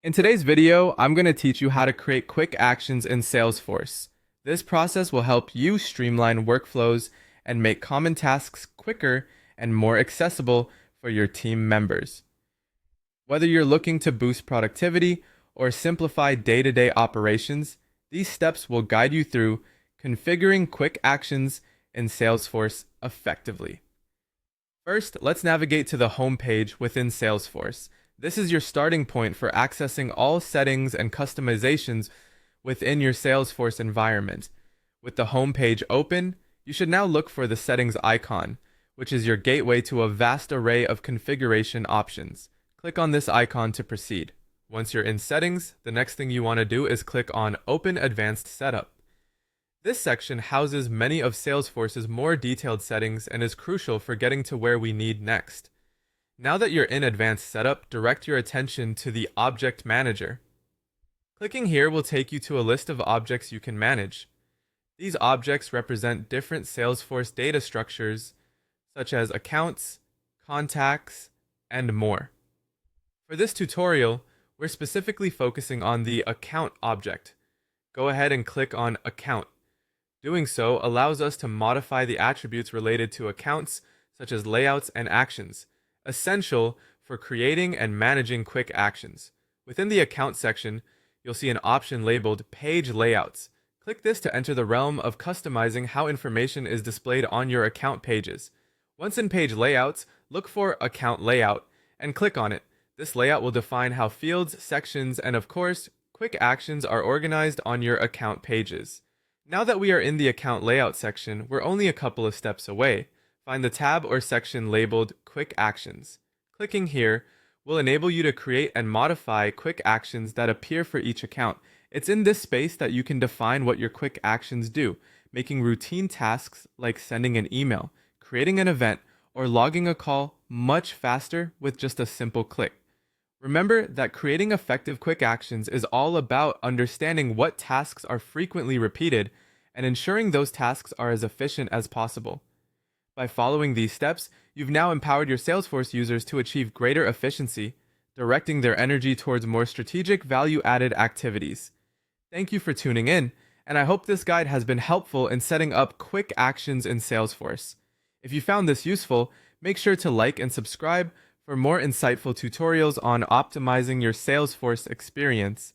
In today's video, I'm going to teach you how to create quick actions in Salesforce. This process will help you streamline workflows and make common tasks quicker and more accessible for your team members. Whether you're looking to boost productivity or simplify day-to-day operations, these steps will guide you through configuring quick actions in Salesforce effectively. First, let's navigate to the home page within Salesforce. This is your starting point for accessing all settings and customizations within your Salesforce environment. With the home page open, you should now look for the settings icon, which is your gateway to a vast array of configuration options. Click on this icon to proceed. Once you're in settings, the next thing you want to do is click on Open Advanced Setup. This section houses many of Salesforce's more detailed settings and is crucial for getting to where we need next. Now that you're in Advanced Setup, direct your attention to the Object Manager. Clicking here will take you to a list of objects you can manage. These objects represent different Salesforce data structures, such as accounts, contacts, and more. For this tutorial, we're specifically focusing on the Account object. Go ahead and click on Account. Doing so allows us to modify the attributes related to accounts, such as layouts and actions, essential for creating and managing quick actions. Within the Account section, you'll see an option labeled Page Layouts. Click this to enter the realm of customizing how information is displayed on your account pages. Once in Page Layouts, look for Account Layout and click on it. This layout will define how fields, sections, and of course, quick actions are organized on your account pages. Now that we are in the Account Layout section, we're only a couple of steps away. Find the tab or section labeled Quick Actions. Clicking here will enable you to create and modify quick actions that appear for each account. It's in this space that you can define what your quick actions do, making routine tasks like sending an email, creating an event, or logging a call much faster with just a simple click. Remember that creating effective quick actions is all about understanding what tasks are frequently repeated and ensuring those tasks are as efficient as possible. By following these steps, you've now empowered your Salesforce users to achieve greater efficiency, directing their energy towards more strategic value-added activities. Thank you for tuning in, and I hope this guide has been helpful in setting up quick actions in Salesforce. If you found this useful, make sure to like and subscribe for more insightful tutorials on optimizing your Salesforce experience.